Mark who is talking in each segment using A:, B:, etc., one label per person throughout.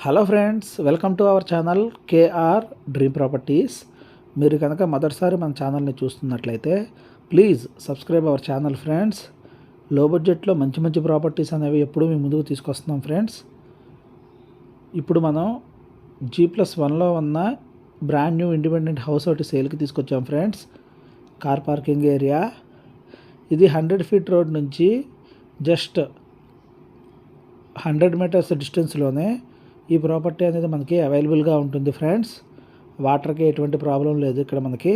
A: Hello friends, welcome to our channel KR dream properties. మీరు కనుక మొదటిసారి మన ఛానల్ని చూస్తున్నట్లయితే please subscribe our channel friends. Low బడ్జెట్లో మంచి మంచి ప్రాపర్టీస్ అనేవి ఎప్పుడూ మీ ముందుకు తీసుకొస్తున్నాం ఫ్రెండ్స్. ఇప్పుడు మనం G+1లో ఉన్న బ్రాండ్ న్యూ ఇండిపెండెంట్ హౌస్ ఒకటి సేల్కి తీసుకొచ్చాం ఫ్రెండ్స్. కార్ పార్కింగ్ ఏరియా ఇది 100 ఫీట్ రోడ్ నుంచి జస్ట్ 100 మీటర్స్ డిస్టెన్స్లోనే ఈ ప్రాపర్టీ అనేది మనకి అవైలబుల్గా ఉంటుంది ఫ్రెండ్స్. వాటర్కి ఎటువంటి ప్రాబ్లం లేదు. ఇక్కడ మనకి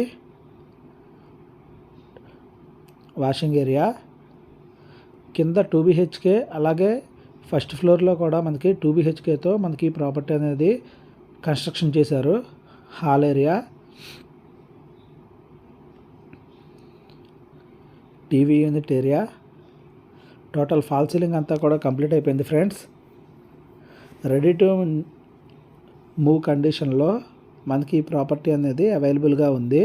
A: వాషింగ్ ఏరియా కింద 2 BHK, అలాగే ఫస్ట్ ఫ్లోర్లో కూడా మనకి 2 BHKతో మనకి ఈ ప్రాపర్టీ అనేది కన్స్ట్రక్షన్ చేశారు. Hall area, TV unit area, total fall ceiling అంతా కూడా కంప్లీట్ అయిపోయింది ఫ్రెండ్స్. రెడీ టు మూవ్ కండిషన్లో మనకి ఈ ప్రాపర్టీ అనేది అవైలబుల్గా ఉంది.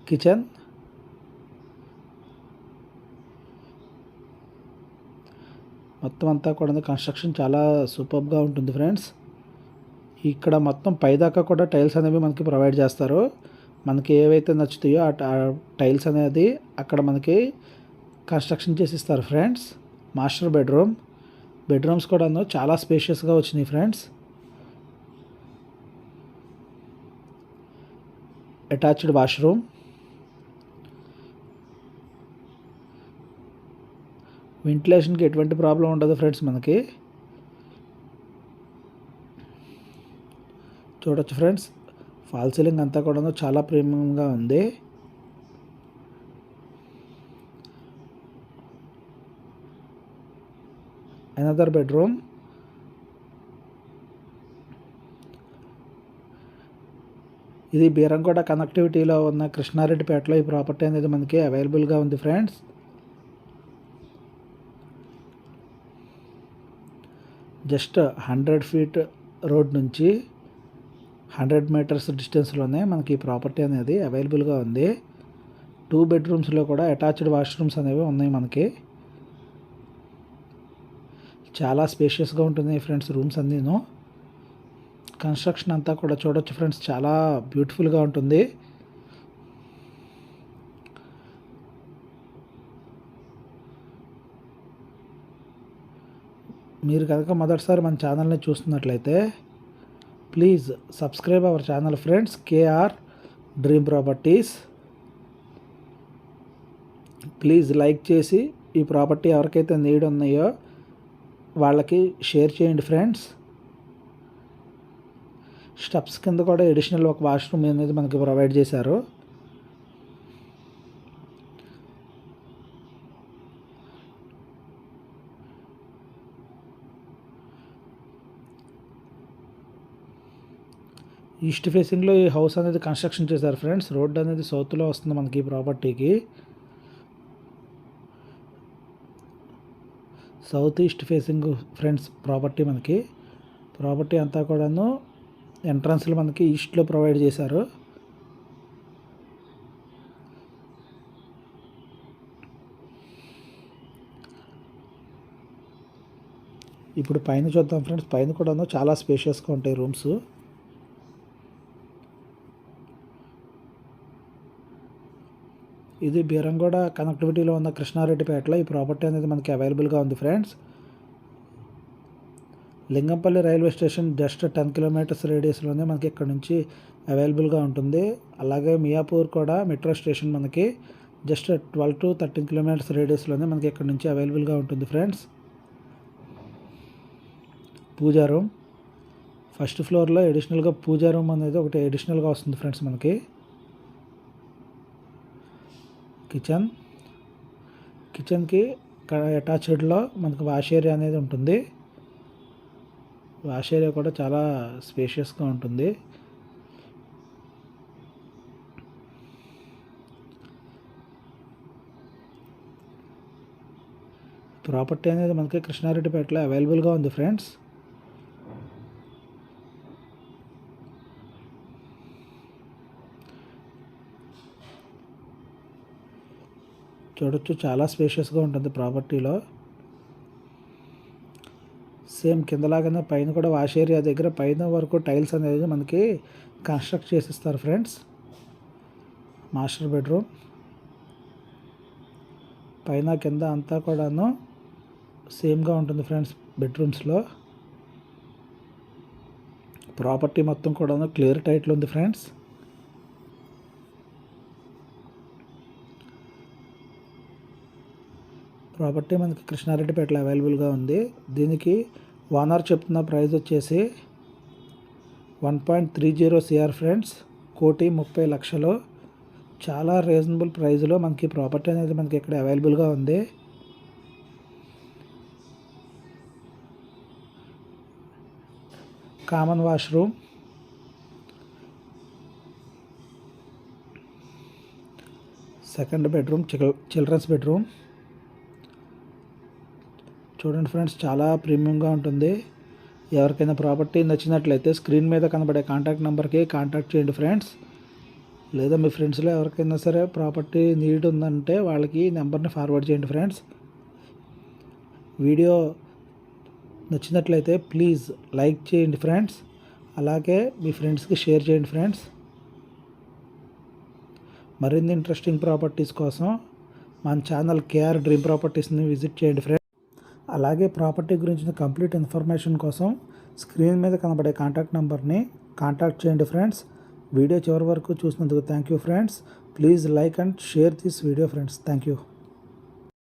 A: కిచెన్, మొత్తం అంతా కూడా కన్స్ట్రక్షన్ చాలా సూపర్గా ఉంటుంది ఫ్రెండ్స్. ఇక్కడ మొత్తం పైదాకా కూడా టైల్స్ అనేవి మనకి ప్రొవైడ్ చేస్తారు. మనకి ఏవైతే నచ్చుతాయో ఆ టైల్స్ అనేది అక్కడ మనకి కన్స్ట్రక్షన్ చేసి ఇస్తారు ఫ్రెండ్స్. మాస్టర్ బెడ్రూమ్స్ కూడా చాలా స్పేషియస్గా వచ్చినాయి ఫ్రెండ్స్. అటాచ్డ్ వాష్రూమ్, వెంటిలేషన్కి ఎటువంటి ప్రాబ్లం ఉండదు ఫ్రెండ్స్. మనకి చూడొచ్చు ఫ్రెండ్స్, ఫాల్ సీలింగ్ అంతా కూడా చాలా ప్రీమియంగా ఉంది. అనదర్ బెడ్రూమ్, ఇది బీరంగూడ కనెక్టివిటీలో ఉన్న కృష్ణారెడ్డిపేటలో ఈ ప్రాపర్టీ అనేది మనకి అవైలబుల్గా ఉంది ఫ్రెండ్స్. జస్ట్ 100 ఫీట్ రోడ్ నుంచి 100 మీటర్స్ డిస్టెన్స్లోనే మనకి ఈ ప్రాపర్టీ అనేది అవైలబుల్గా ఉంది. 2 బెడ్రూమ్స్లో కూడా అటాచ్డ్ వాష్రూమ్స్ అనేవి ఉన్నాయి మనకి. చాలా స్పేషియస్గా ఉంటుంది ఫ్రెండ్స్ రూమ్స్ అన్నీను. కన్స్ట్రక్షన్ అంతా కూడా చూడొచ్చు ఫ్రెండ్స్, చాలా బ్యూటిఫుల్గా ఉంటుంది. మీరు కనుక మొదటిసారి మన ఛానల్ని చూస్తున్నట్లయితే please subscribe our channel friends, KR dream properties. Please like చేసి ఈ ప్రాపర్టీ ఎవరికైతే నీడ్ ఉన్నాయో వాళ్ళకి షేర్ చేయండి ఫ్రెండ్స్. స్టెప్స్ కింద కూడా అడిషనల్ ఒక వాష్రూమ్ అనేది మనకి ప్రొవైడ్ చేశారు. ఈస్ట్ ఫేసింగ్లో ఈ హౌస్ అనేది కన్స్ట్రక్షన్ చేశారు ఫ్రెండ్స్. రోడ్ అనేది సౌత్లో వస్తుంది మనకి ఈ ప్రాపర్టీకి. South east facing friends property మనకి. ప్రాపర్టీ అంతా కూడాను ఎంట్రన్స్లు మనకి ఈస్ట్లో ప్రొవైడ్ చేశారు. ఇప్పుడు పైన చూద్దాం ఫ్రెండ్స్. పైన కూడాను చాలా స్పేషియస్గా ఉంటాయి రూమ్స్. ఇది బీరంగూడ కనెక్టివిటీలో ఉన్న కృష్ణారెడ్డిపేటలో ఈ ప్రాపర్టీ అనేది మనకి అవైలబుల్గా ఉంది friends. Lingampally railway station just 10 kilometres రేడియస్లోనే మనకి ఇక్కడ నుంచి అవైలబుల్గా ఉంటుంది. అలాగే మియాపూర్ కూడా మెట్రో స్టేషన్ మనకి జస్ట్ 12 to 13 కిలోమీటర్స్ రేడియస్లోనే మనకి ఇక్కడ నుంచి అవైలబుల్గా ఉంటుంది ఫ్రెండ్స్. పూజా రూమ్, ఫస్ట్ ఫ్లోర్లో అడిషనల్గా పూజా రూమ్ అనేది ఒకటి అడిషనల్గా వస్తుంది ఫ్రెండ్స్ మనకి. కిచెన్కి అటాచ్డ్లో మనకి వాష్ ఏరియా అనేది ఉంటుంది. వాష్ ఏరియా కూడా చాలా స్పేషియస్గా ఉంటుంది. ప్రాపర్టీ అనేది మనకి కృష్ణారెడ్డిపేటలో అవైలబుల్గా ఉంది ఫ్రెండ్స్. చూడొచ్చు, చాలా స్పేషియస్గా ఉంటుంది ప్రాపర్టీలో. సేమ్ కిందలాగానే పైన కూడా వాష్ ఏరియా దగ్గర పైన వరకు టైల్స్ అనేది మనకి కన్స్ట్రక్ట్ చేసిస్తారు ఫ్రెండ్స్. మాస్టర్ బెడ్రూమ్ పైన కింద అంతా కూడాను సేమ్గా ఉంటుంది ఫ్రెండ్స్. బెడ్రూమ్స్లో ప్రాపర్టీ మొత్తం కూడాను క్లియర్ టైట్లో ఉంది ఫ్రెండ్స్. ప్రాపర్టీ మనకి కృష్ణారెడ్డిపేటలో అవైలబుల్గా ఉంది. దీనికి ఓనర్ చెప్తున్న ప్రైస్ వచ్చేసి 1.30 CR ఫ్రెండ్స్. 1,30,00,000. చాలా రీజనబుల్ ప్రైస్లో మనకి ప్రాపర్టీ అనేది మనకి ఇక్కడ అవైలబుల్గా ఉంది. Common washroom, second bedroom, children's bedroom. చూడండి ఫ్రెండ్స్, చాలా ప్రీమియంగా ఉంటుంది. ఎవరికైనా ప్రాపర్టీ నచ్చినట్లయితే స్క్రీన్ మీద కనబడే కాంటాక్ట్ నెంబర్కి కాంటాక్ట్ చేయండి ఫ్రెండ్స్. లేదా మీ ఫ్రెండ్స్లో ఎవరికైనా సరే ప్రాపర్టీ నీడ్ ఉందంటే వాళ్ళకి ఈ నెంబర్ని ఫార్వర్డ్ చేయండి ఫ్రెండ్స్. వీడియో నచ్చినట్లయితే ప్లీజ్ లైక్ చేయండి ఫ్రెండ్స్. అలాగే మీ ఫ్రెండ్స్కి షేర్ చేయండి ఫ్రెండ్స్. మరిన్ని ఇంట్రెస్టింగ్ ప్రాపర్టీస్ కోసం మన ఛానల్ కేఆర్ డ్రీమ్ ప్రాపర్టీస్ని విజిట్ చేయండి ఫ్రెండ్స్. అలాగే ప్రాపర్టీ గురించిన కంప్లీట్ ఇన్ఫర్మేషన్ కోసం స్క్రీన్ మీద కనబడే కాంటాక్ట్ నెంబర్ని కాంటాక్ట్ చేయండి ఫ్రెండ్స్. వీడియో చివరి వరకు చూసినందుకు thank you friends. Please like and share this video friends. Thank you.